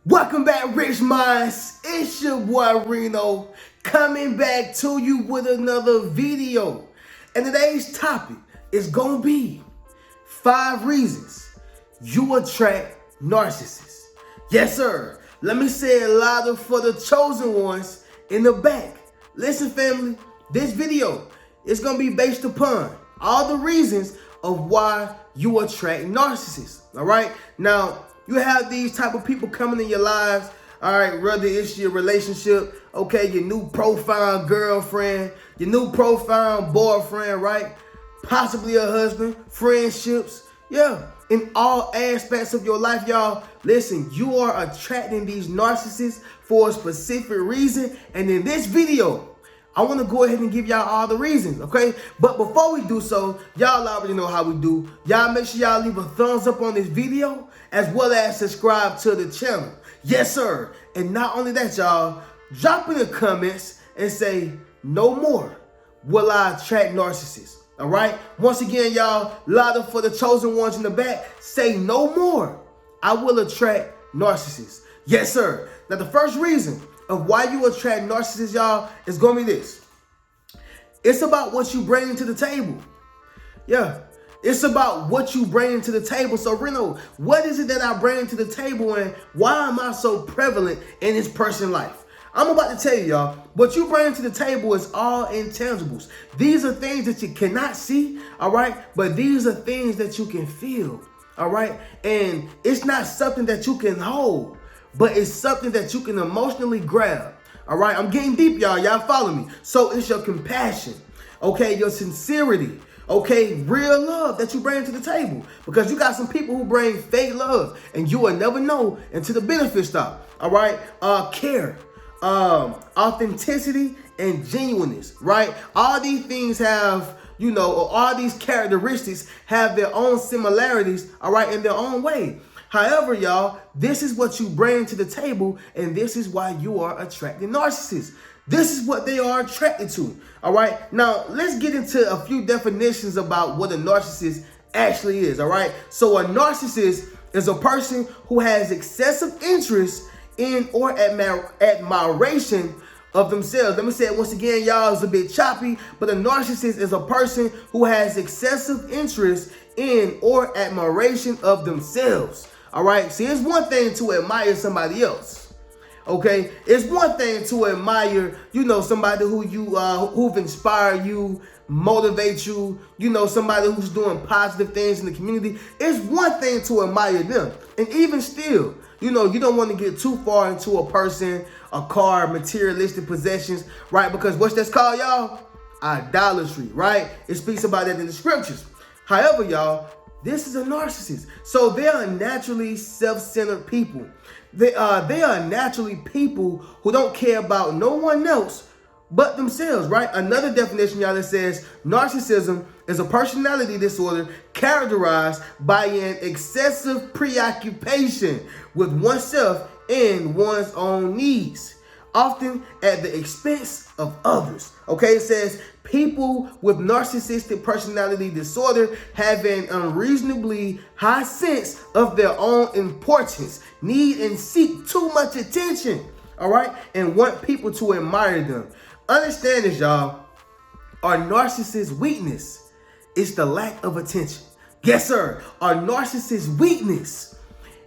Welcome back, Rich Minds. It's your boy Reno coming back to you with another video. And today's topic is gonna be 5 reasons you attract narcissists. Yes, sir. Let me say it louder for the chosen ones in the back. Listen, family, this video is gonna be based upon all the reasons of why you attract narcissists. All right. Now, you have these type of people coming in your lives, all right, whether it's your relationship, okay, your new profound girlfriend, your new profound boyfriend, right? Possibly a husband, friendships, yeah. In all aspects of your life, y'all, listen, you are attracting these narcissists for a specific reason. And in this video, I want to go ahead and give y'all all the reasons, okay? But before we do so, y'all already know how we do. Y'all make sure y'all leave a thumbs up on this video as well as subscribe to the channel. Yes, sir. And not only that, y'all, drop in the comments and say, no more will I attract narcissists, all right? Once again, y'all, louder for the chosen ones in the back, say no more I will attract narcissists. Yes, sir. Now, the first reason of why you attract narcissists, y'all, is gonna be this. It's about what you bring to the table. Yeah, it's about what you bring to the table. So, Reno, what is it that I bring to the table, and why am I so prevalent in this person's life? I'm about to tell you, y'all, what you bring to the table is all intangibles. These are things that you cannot see, all right? But these are things that you can feel, all right? And it's not something that you can hold, but it's something that you can emotionally grab. All right, I'm getting deep, y'all. Y'all follow me. So it's your compassion, okay, your sincerity, okay, real love that you bring to the table. Because you got some people who bring fake love, and you will never know until the benefits stop. All right, care, authenticity, and genuineness. Right, all these things have, you know, or all these characteristics have their own similarities. All right, in their own way. However, y'all, this is what you bring to the table, and this is why you are attracting narcissists. This is what they are attracted to. All right. Now, let's get into a few definitions about what a narcissist actually is. All right. So a narcissist is a person who has excessive interest in or admiration of themselves. Let me say it once again, y'all. It's a bit choppy, but a narcissist is a person who has excessive interest in or admiration of themselves. All right. See, it's one thing to admire somebody else. Okay. It's one thing to admire, you know, somebody who who've inspired you, motivate you, you know, somebody who's doing positive things in the community. It's one thing to admire them. And even still, you know, you don't want to get too far into a person, a car, materialistic possessions, right? Because what's that's called, y'all? Idolatry, right? It speaks about that in the scriptures. However, y'all, this is a narcissist. So they are naturally self-centered people. They are naturally people who don't care about no one else but themselves, right? Another definition, y'all, that says narcissism is a personality disorder characterized by an excessive preoccupation with oneself and one's own needs, often at the expense of others. Okay, it says people with narcissistic personality disorder have an unreasonably high sense of their own importance, need and seek too much attention, all right, and want people to admire them. Understand this, y'all. Our narcissist's weakness is the lack of attention. Yes, sir. Our narcissist's weakness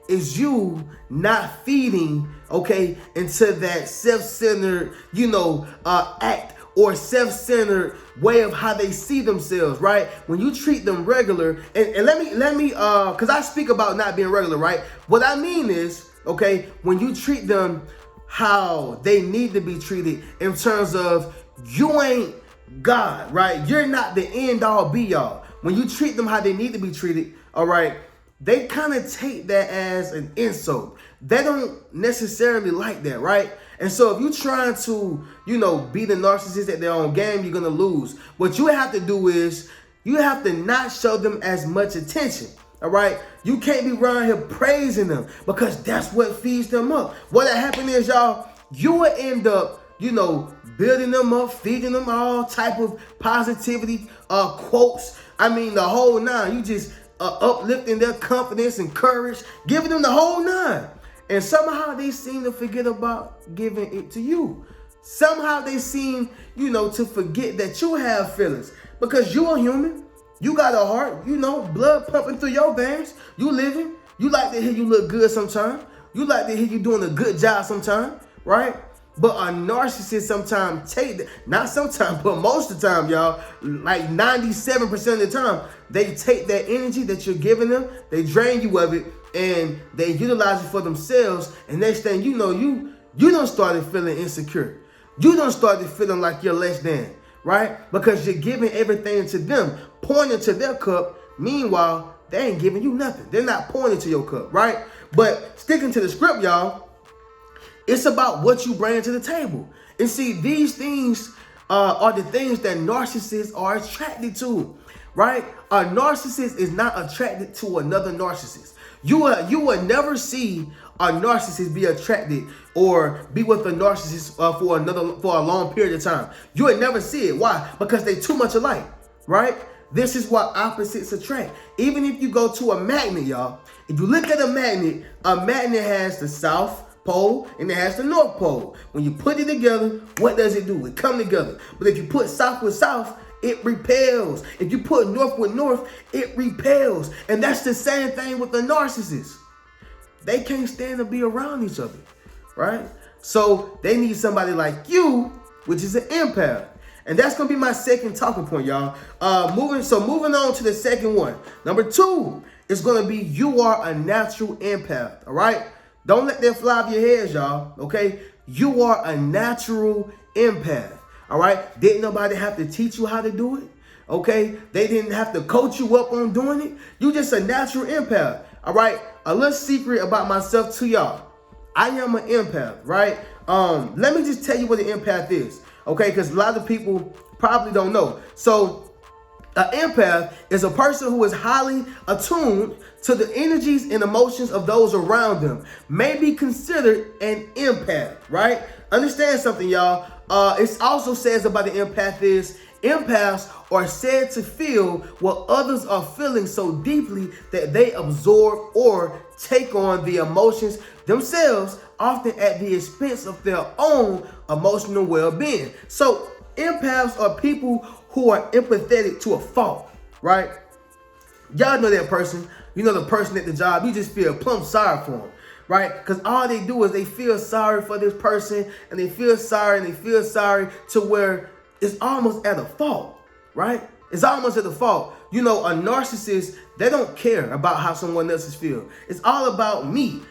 is you not feeding, okay, into that self-centered, you know, act or self-centered way of how they see themselves, right? When you treat them regular, and let me, because I speak about not being regular, right? What I mean is, okay, when you treat them how they need to be treated in terms of you ain't God, right? You're not the end all be all. When you treat them how they need to be treated, all right, they kind of take that as an insult. They don't necessarily like that, right? And so if you're trying to, you know, be the narcissist at their own game, you're going to lose. What you have to do is you have to not show them as much attention. All right. You can't be around here praising them because that's what feeds them up. What happened is, y'all, you will end up, you know, building them up, feeding them all type of positivity, quotes. I mean, the whole nine. You just uplifting their confidence and courage, giving them the whole nine. And somehow they seem to forget about giving it to you. Somehow they seem, to forget that you have feelings. Because you're a human. You got a heart, blood pumping through your veins. You living. You like to hear you look good sometimes. You like to hear you doing a good job sometimes, right? But a narcissist sometimes not sometimes, but most of the time, y'all, like 97% of the time, they take that energy that you're giving them, they drain you of it, and they utilize it for themselves. And next thing you know, you done started feeling insecure. You done started feeling like you're less than, right? Because you're giving everything to them, pouring into their cup. Meanwhile, they ain't giving you nothing. They're not pouring into your cup, right? But sticking to the script, y'all, it's about what you bring to the table. And see, these things are the things that narcissists are attracted to, right? A narcissist is not attracted to another narcissist. You will never see a narcissist be attracted or be with a narcissist for a long period of time. You will never see it. Why? Because they too much alike, right? This is what opposites attract. Even if you go to a magnet, y'all, if you look at a magnet has the south pole and it has the north pole. When you put it together, what does it do? It come together. But if you put south with south, it repels. If you put north with north, it repels. And that's the same thing with the narcissist. They can't stand to be around each other, right? So they need somebody like you, which is an empath. And that's gonna be my second talking point, y'all. Moving on to the second one. Number 2 is gonna be you are a natural empath. All right. Don't let that fly off your heads, y'all. Okay. You are a natural empath. All right. Didn't nobody have to teach you how to do it? Okay. They didn't have to coach you up on doing it. You just a natural empath. All right. A little secret about myself to y'all. I am an empath, right? Let me just tell you what an empath is. Okay, because a lot of people probably don't know. So an empath is a person who is highly attuned to the energies and emotions of those around them. May be considered an empath, right? Understand something, y'all. It also says about the empath is empaths are said to feel what others are feeling so deeply that they absorb or take on the emotions themselves, often at the expense of their own emotional well-being. So empaths are people who are empathetic to a fault, right? Y'all know that person. You know the person at the job, you just feel plumb sorry for them, right? Because all they do is they feel sorry for this person, and they feel sorry to where it's almost at a fault, right? It's almost at a fault. A narcissist, they don't care about how someone else feels. It's all about me.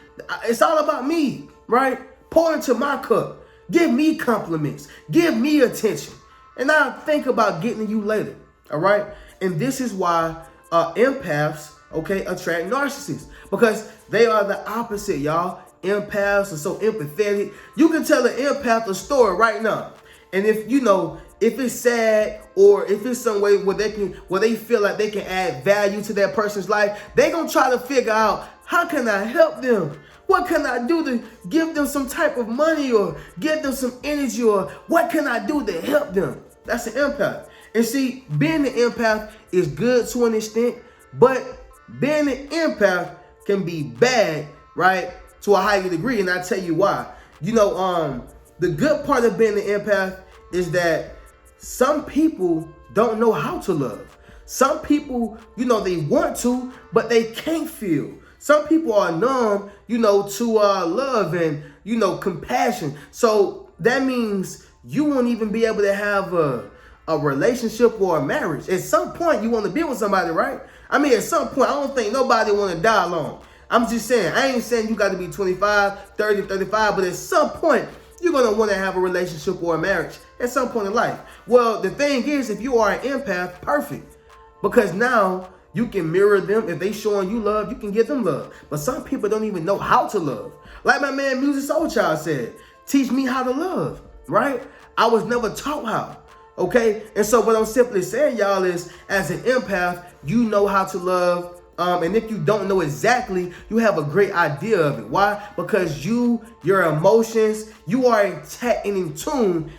It's all about me, right? Pour into my cup. Give me compliments. Give me attention. And I'll think about getting to you later, all right? And this is why empaths, attract narcissists. Because they are the opposite, y'all. Empaths are so empathetic. You can tell an empath a story right now. And if it's sad or if it's some way where they feel like they can add value to that person's life, they gonna try to figure out, how can I help them? What can I do to give them some type of money or give them some energy, or what can I do to help them? That's an empath. And see, being an empath is good to an extent, but being an empath can be bad, right, to a higher degree. And I'll tell you why. The good part of being an empath is that some people don't know how to love. Some people, they want to, but they can't feel. Some people are numb, to love and, compassion. So that means you won't even be able to have a relationship or a marriage. At some point, you want to be with somebody, right? I mean, at some point, I don't think nobody want to die alone. I'm just saying, I ain't saying you got to be 25, 30, 35, but at some point, you're going to want to have a relationship or a marriage at some point in life. Well, the thing is, if you are an empath, perfect. Because now you can mirror them. If they showing you love, you can give them love. But some people don't even know how to love. Like my man Music Soul Child said, teach me how to love, right? I was never taught how, okay? And so what I'm simply saying, y'all, is as an empath, you know how to love. And if you don't know exactly, you have a great idea of it. Why? Because your emotions, you are intact and in tune,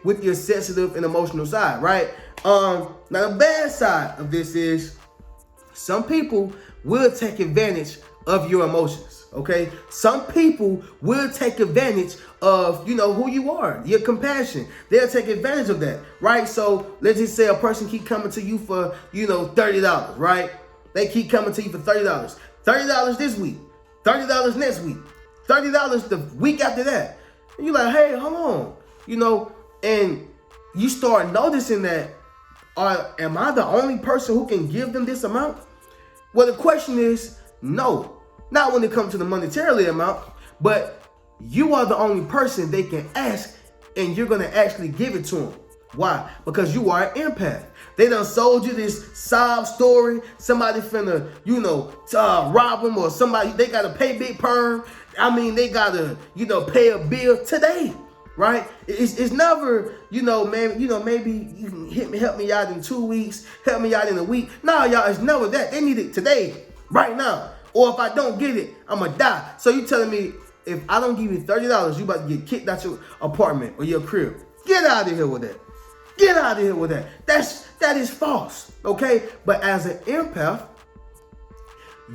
with your sensitive and emotional side, right? Now the bad side of this is some people will take advantage of your emotions. Okay, some people will take advantage of, you know, who you are, your compassion. They'll take advantage of that, right? So let's just say a person keep coming to you for, you know, $30, right? They keep coming to you for $30. $30 this week, $30 next week, $30 the week after that. And you're like, hey, hold on, you know, and you start noticing that, am I the only person who can give them this amount? Well, the question is, no. Not when it comes to the monetary amount, but you are the only person they can ask, and you're going to actually give it to them. Why? Because you are an empath. They done sold you this sob story. Somebody finna, you know, rob them, or somebody, they got to pay big perm. I mean, they got to, you know, pay a bill today, right? It's never, you know, man, you know, maybe you can help me out in 2 weeks, help me out in a week. No, y'all, it's never that. They need it today, right now. Or if I don't get it, I'm going to die. So you telling me if I don't give you $30, you about to get kicked out your apartment or your crib. Get out of here with that. Get out of here with that. That is false, okay? But as an empath,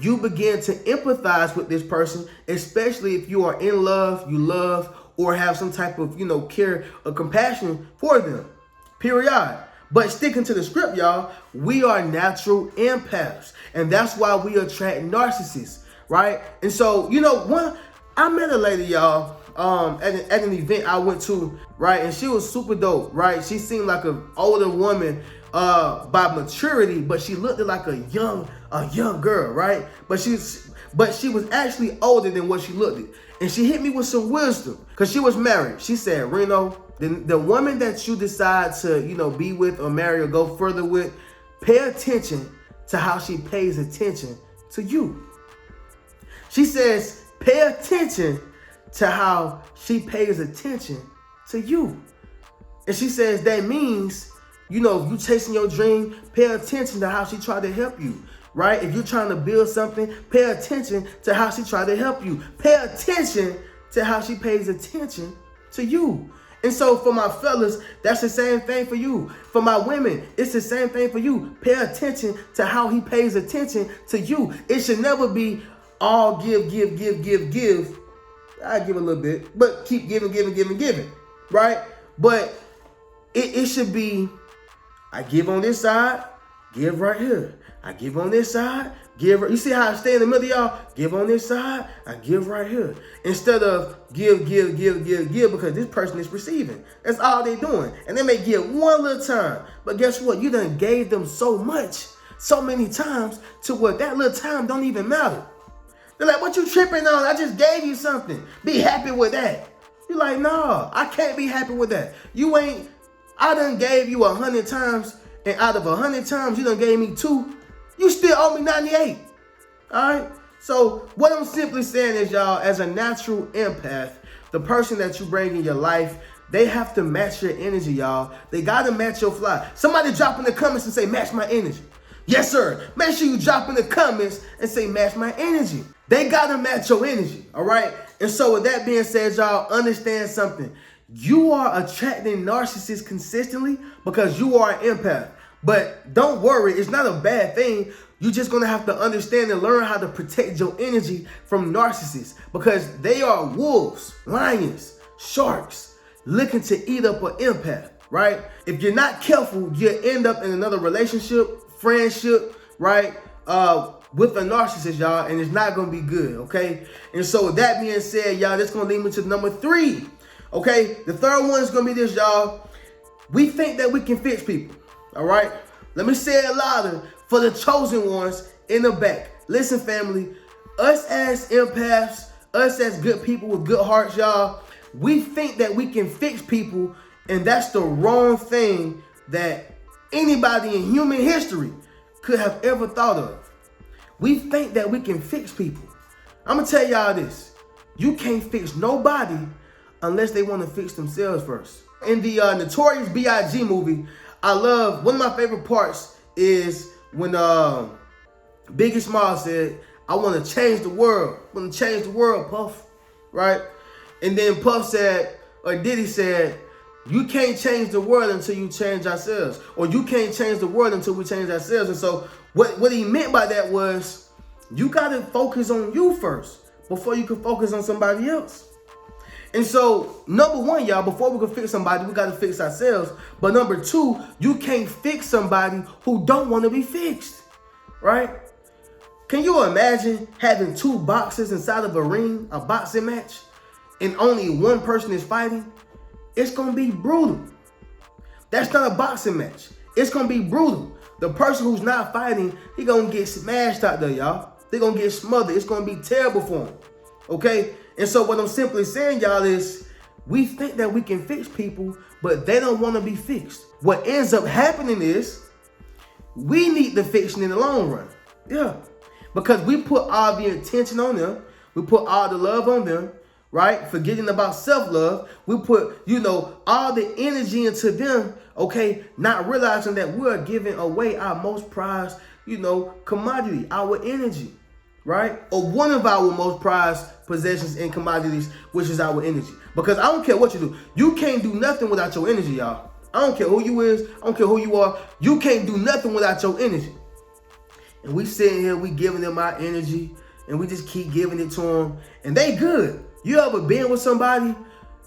you begin to empathize with this person, especially if you are in love, you love, or have some type of, you know, care or compassion for them, period. But sticking to the script, y'all, we are natural empaths. And that's why we attract narcissists, right? And so, you know, I met a lady, y'all, at an event I went to, right? And she was super dope, right? She seemed like an older woman by maturity, but she looked like a young girl, right? But she was actually older than what she looked at. And she hit me with some wisdom because she was married. She said, Reno, the woman that you decide to, you know, be with or marry or go further with, pay attention to how she pays attention to you. She says, pay attention to how she pays attention to you. And she says that means, you know, if you chasing your dream, pay attention to how she tried to help you, right? If you're trying to build something, pay attention to how she tried to help you. Pay attention to how she pays attention to you. And so for my fellas, that's the same thing for you. For my women, it's the same thing for you. Pay attention to how he pays attention to you. It should never be all give. I give a little bit, but keep giving, right? But it should be, I give on this side, give right here. I give on this side, give right. You see how I stay in the middle, y'all? Give on this side, I give right here. Instead of give, because this person is receiving. That's all they're doing. And they may give one little time. But guess what? You done gave them so much, so many times, to where that little time don't even matter. They're like, what you tripping on? I just gave you something. Be happy with that. You're like, no, I can't be happy with that. I done gave you 100 times, and out of 100 times, you done gave me 2. You still owe me 98. All right? So what I'm simply saying is, y'all, as a natural empath, the person that you bring in your life, they have to match your energy, y'all. They got to match your fly. Somebody drop in the comments and say, match my energy. Yes, sir. Make sure you drop in the comments and say, match my energy. They got to match your energy, all right? And so with that being said, y'all, understand something. You are attracting narcissists consistently because you are an empath. But don't worry, it's not a bad thing. You're just going to have to understand and learn how to protect your energy from narcissists because they are wolves, lions, sharks looking to eat up an empath, right? If you're not careful, you'll end up in another relationship, friendship, right? With a narcissist, y'all, and it's not going to be good, okay? And so with that being said, y'all, that's going to lead me to number 3, okay? The third one is going to be this, y'all. We think that we can fix people. All right, let me say it louder for the chosen ones in the back. Listen, family, us as empaths, us as good people with good hearts, y'all, we think that we can fix people, and that's the wrong thing that anybody in human history could have ever thought of. We think that we can fix people. I'm gonna tell y'all this: you can't fix nobody unless they want to fix themselves first. In the Notorious B.I.G. movie, I love, one of my favorite parts is when Biggie Small said, I want to change the world. I want to change the world, Puff, right? And then Puff said, or Diddy said, you can't change the world until you change ourselves. Or you can't change the world until we change ourselves. And so what he meant by that was, you got to focus on you first. before you can focus on somebody else. And so, number one, y'all, before we can fix somebody, we got to fix ourselves. But number two, you can't fix somebody who don't want to be fixed, right? Can you imagine having two boxers inside of a ring, a boxing match, and only one person is fighting? It's going to be brutal. That's not a boxing match. It's going to be brutal. The person who's not fighting, he going to get smashed out there, y'all. They're going to get smothered. It's going to be terrible for them, okay? And so what I'm simply saying, y'all, is we think that we can fix people, but they don't want to be fixed. What ends up happening is we need the fixing in the long run. Yeah. Because we put all the attention on them. We put all the love on them, right? Forgetting about self-love. We put, all the energy into them, okay? Not realizing that we're giving away our most prized, commodity, our energy. Right? Or one of our most prized possessions and commodities, which is our energy. Because I don't care what you do. You can't do nothing without your energy, y'all. I don't care who you is. I don't care who you are. You can't do nothing without your energy. And we sitting here, we giving them our energy, and we just keep giving it to them. And they good. You ever been with somebody?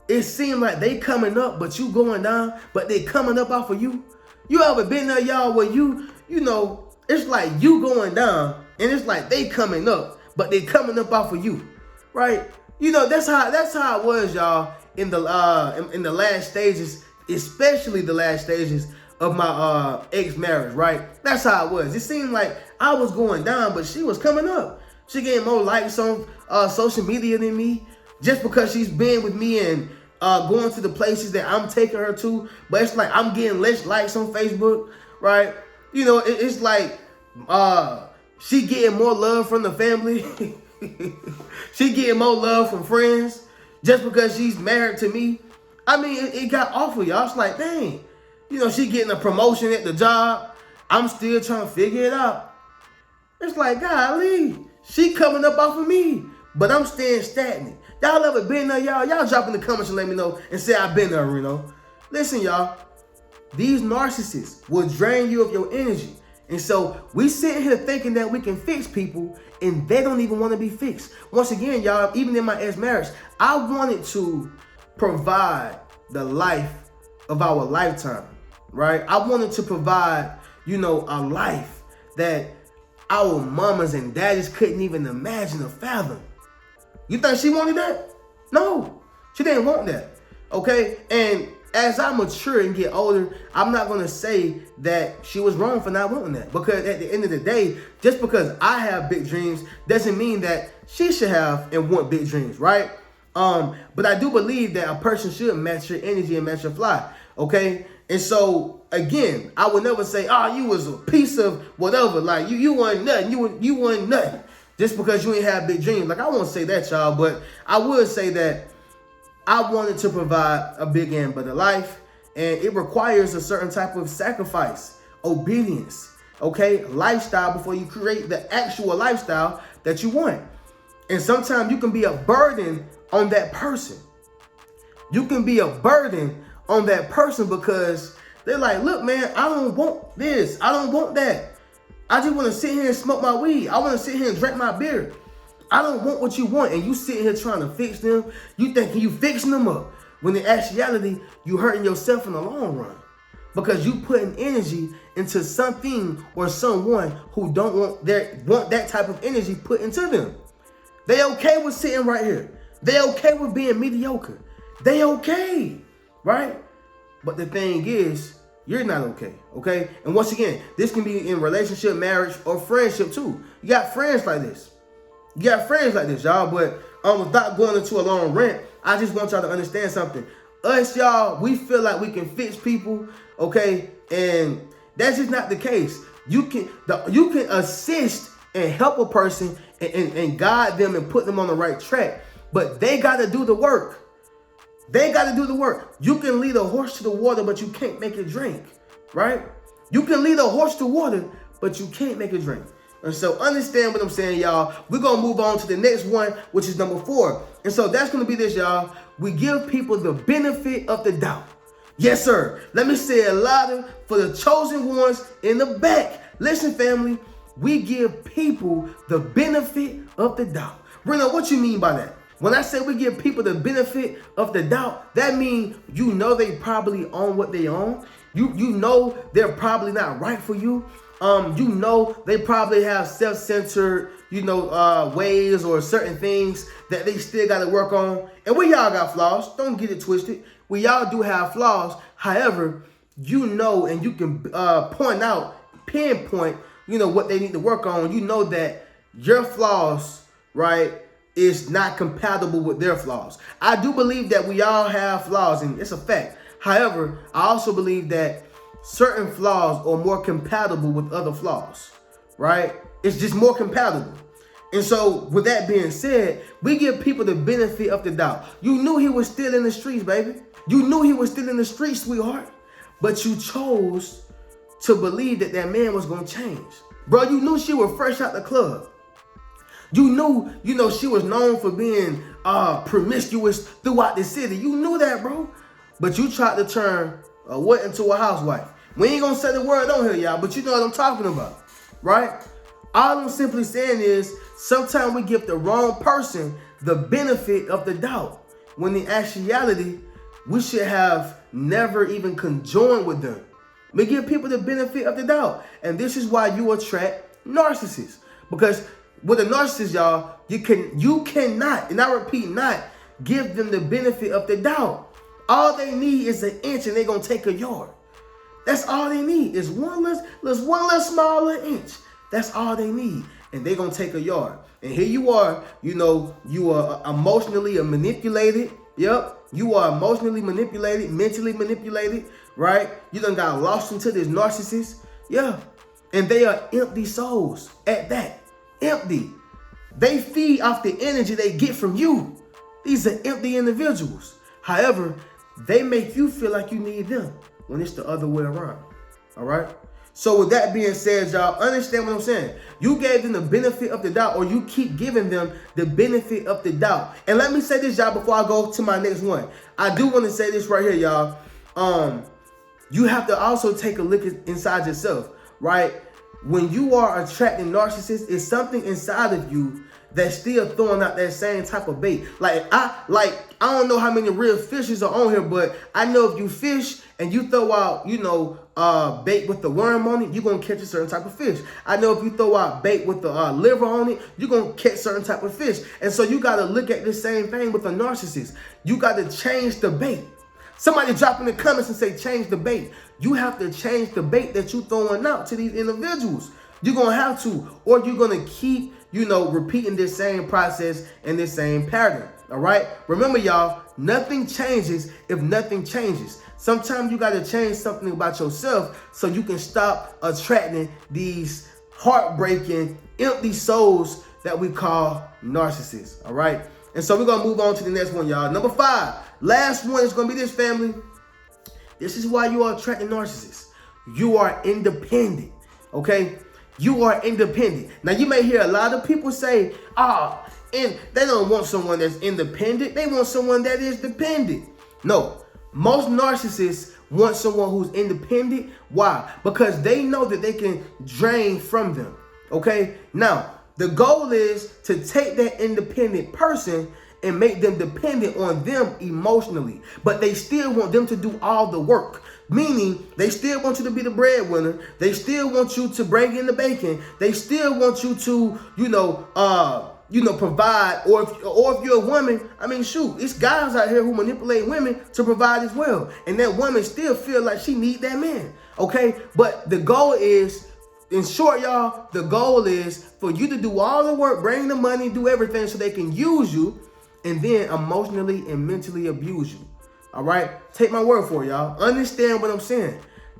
It seems like they coming up, but you going down, but they coming up off of you. You ever been there, y'all, where it's like you going down, and it's like they coming up, but they coming up off of you, right? That's how it was, y'all, in the last stages, especially the last stages of my ex-marriage, right? That's how it was. It seemed like I was going down, but she was coming up. She getting more likes on social media than me, just because she's been with me and going to the places that I'm taking her to. But it's like I'm getting less likes on Facebook, right? It's like she getting more love from the family. She getting more love from friends just because she's married to me. I mean, it got awful, y'all. It's like, dang, she getting a promotion at the job. I'm still trying to figure it out. It's like, golly, she coming up off of me, but I'm staying stagnant. Y'all ever been there, y'all? Y'all drop in the comments and let me know and say I've been there, Listen, y'all, these narcissists will drain you of your energy. And so we sitting here thinking that we can fix people, and they don't even want to be fixed. Once again, y'all, even in my ex-marriage, I wanted to provide the life of our lifetime, right? I wanted to provide, a life that our mamas and daddies couldn't even imagine or fathom. You think she wanted that? No, she didn't want that, okay? And as I mature and get older, I'm not going to say that she was wrong for not wanting that. Because at the end of the day, just because I have big dreams doesn't mean that she should have and want big dreams, right? But I do believe that a person should match your energy and match your fly, okay? And so, again, I would never say, oh, you was a piece of whatever. Like, you wasn't nothing. You wasn't nothing. Just because you ain't have big dreams. Like, I won't say that, y'all, but I would say that I wanted to provide a big and better life, and it requires a certain type of sacrifice, obedience, okay? Lifestyle before you create the actual lifestyle that you want. And sometimes you can be a burden on that person. You can be a burden on that person because they're like, look, man, I don't want this. I don't want that. I just want to sit here and smoke my weed. I want to sit here and drink my beer. I don't want what you want, and you sitting here trying to fix them. You thinking you fixing them up, when in actuality, you hurting yourself in the long run. Because you putting energy into something or someone who don't want that type of energy put into them. They okay with sitting right here. They okay with being mediocre. They okay, right? But the thing is, you're not okay? And once again, this can be in relationship, marriage, or friendship too. You got friends like this. Y'all. But without going into a long rant, I just want y'all to understand something. Us, y'all, we feel like we can fix people, okay? And that's just not the case. You can assist and help a person and guide them and put them on the right track. But they got to do the work. You can lead a horse to the water, but you can't make it drink, right? You can lead a horse to water, but you can't make it drink. And so understand what I'm saying, y'all. We're going to move on to the next one, which is number 4. And so that's going to be this, y'all. We give people the benefit of the doubt. Yes, sir. Let me say it louder for the chosen ones in the back. Listen, family, we give people the benefit of the doubt. Brenda, what you mean by that? When I say we give people the benefit of the doubt, that means you know they probably own what they own. You know they're probably not right for you. You know they probably have self-centered, ways or certain things that they still got to work on. And we all got flaws. Don't get it twisted. We all do have flaws. However, you know, and you can pinpoint, what they need to work on. You know that your flaws, right, is not compatible with their flaws. I do believe that we all have flaws, and it's a fact. However, I also believe that certain flaws are more compatible with other flaws, right? It's just more compatible. And so with that being said, we give people the benefit of the doubt. You knew he was still in the streets, baby. You knew he was still in the streets, sweetheart. But you chose to believe that that man was going to change. Bro, you knew she was fresh out the club. You knew, she was known for being promiscuous throughout the city. You knew that, bro. But you tried to turn what into a housewife. We ain't gonna say the word on here, y'all, but you know what I'm talking about, right? All I'm simply saying is sometimes we give the wrong person the benefit of the doubt, when in actuality, we should have never even conjoined with them. We give people the benefit of the doubt. And this is why you attract narcissists. Because with a narcissist, y'all, you cannot, and I repeat, not give them the benefit of the doubt. All they need is an inch and they're going to take a yard. That's all they need is one little smaller inch. That's all they need. And they're going to take a yard. And here you are, you are emotionally manipulated. Yep. You are emotionally manipulated, mentally manipulated, right? You done got lost into this narcissist. Yeah. And they are empty souls at that. Empty. They feed off the energy they get from you. These are empty individuals. However, they make you feel like you need them when it's the other way around. All right? So with that being said, y'all, understand what I'm saying. You gave them the benefit of the doubt, or you keep giving them the benefit of the doubt. And let me say this, y'all, before I go to my next one. I do want to say this right here, y'all. You have to also take a look inside yourself, right? When you are attracting narcissists, it's something inside of you that's still throwing out that same type of bait. I don't know how many real fishes are on here, but I know if you fish and you throw out, bait with the worm on it, you're going to catch a certain type of fish. I know if you throw out bait with the liver on it, you're going to catch certain type of fish. And so you got to look at the same thing with a narcissist. You got to change the bait. Somebody drop in the comments and say, change the bait. You have to change the bait that you're throwing out to these individuals. You're going to have to, or you're going to keep, repeating this same process and this same pattern. All right. Remember, y'all, nothing changes if nothing changes. Sometimes you got to change something about yourself so you can stop attracting these heartbreaking, empty souls that we call narcissists. All right. And so we're going to move on to the next one, y'all. Number 5. Last one is going to be this, family. This is why you are attracting narcissists. You are independent. Okay. You are independent. Now, you may hear a lot of people say, and they don't want someone that's independent. They want someone that is dependent. No, most narcissists want someone who's independent. Why? Because they know that they can drain from them. Okay. Now, the goal is to take that independent person and make them dependent on them emotionally. But they still want them to do all the work. Meaning, they still want you to be the breadwinner. They still want you to bring in the bacon. They still want you to, provide. Or if you're a woman, it's guys out here who manipulate women to provide as well. And that woman still feel like she need that man. Okay? But the goal is, in short, y'all, the goal is for you to do all the work, bring the money, do everything so they can use you and then emotionally and mentally abuse you. All right? Take my word for it, y'all. Understand what I'm saying.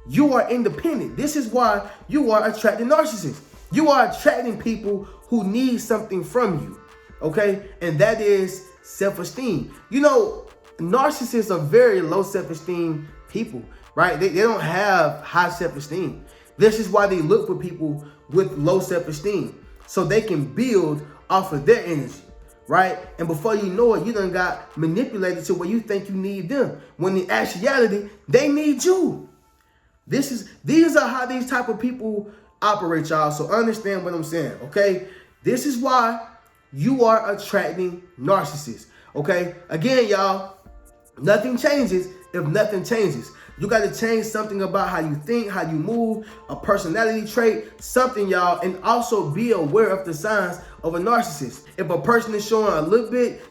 You are independent. This is why you are attracting narcissists. You are attracting people who need something from you. Okay? And that is self-esteem. Narcissists are very low self-esteem people, right? They don't have high self-esteem. This is why they look for people with low self-esteem, so they can build off of their energy. Right? And before you know it, you done got manipulated to where you think you need them, when in actuality, they need you. These are how these type of people operate, y'all. So understand what I'm saying, okay? This is why you are attracting narcissists. Okay? Again, y'all, nothing changes if nothing changes. You got to change something about how you think, how you move, a personality trait, something, y'all, and also be aware of the signs of a narcissist. If a person is showing a little bit,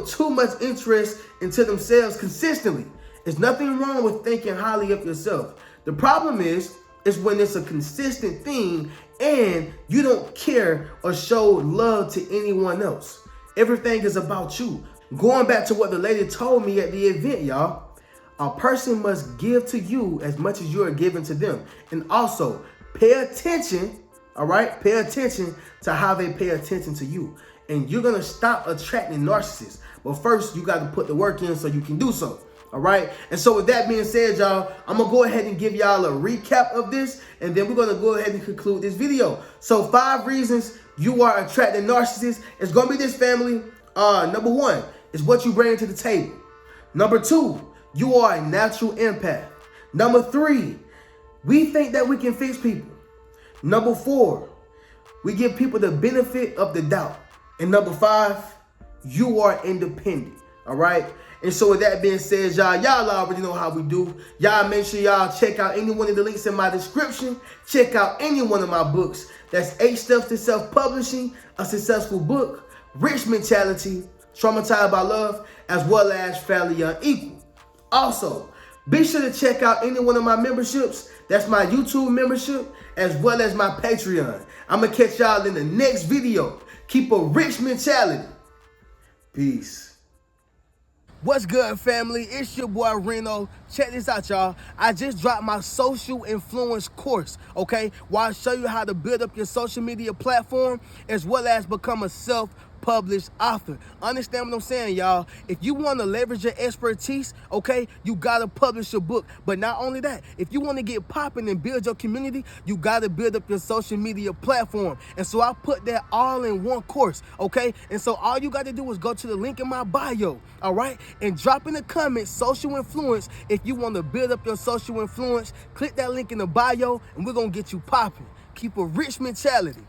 too much interest into themselves consistently, there's nothing wrong with thinking highly of yourself. The problem is when it's a consistent thing and you don't care or show love to anyone else. Everything is about you. Going back to what the lady told me at the event, y'all, a person must give to you as much as you are giving to them. And also, pay attention, all right? Pay attention to how they pay attention to you. And you're going to stop attracting narcissists. But first, you got to put the work in so you can do so, all right? And so with that being said, y'all, I'm going to go ahead and give y'all a recap of this. And then we're going to go ahead and conclude this video. So 5 reasons you are attracting narcissists. It's going to be this, family. Number 1 is what you bring to the table. Number 2, you are a natural empath. Number 3, we think that we can fix people. Number 4, we give people the benefit of the doubt. And number 5, you are independent. All right? And so with that being said, y'all already know how we do. Y'all make sure y'all check out any one of the links in my description. Check out any one of my books. That's 8 Steps to Self-Publishing, A Successful Book, Rich Mentality, Traumatized by Love, as well as Fairly Unequal. Also, be sure to check out any one of my memberships. That's my YouTube membership, as well as my Patreon. I'm going to catch y'all in the next video. Keep a rich mentality. Peace. What's good, family? It's your boy Reno. Check this out, y'all. I just dropped my social influence course, okay? Where I show you how to build up your social media platform as well as become a self-published author. Understand what I'm saying, y'all? If you want to leverage your expertise, okay, you got to publish your book. But not only that, if you want to get popping and build your community, you got to build up your social media platform. And so I put that all in one course, okay? And so all you got to do is go to the link in my bio, all right? And drop in the comments, social influence. If you want to build up your social influence, click that link in the bio and we're going to get you popping. Keep a rich mentality.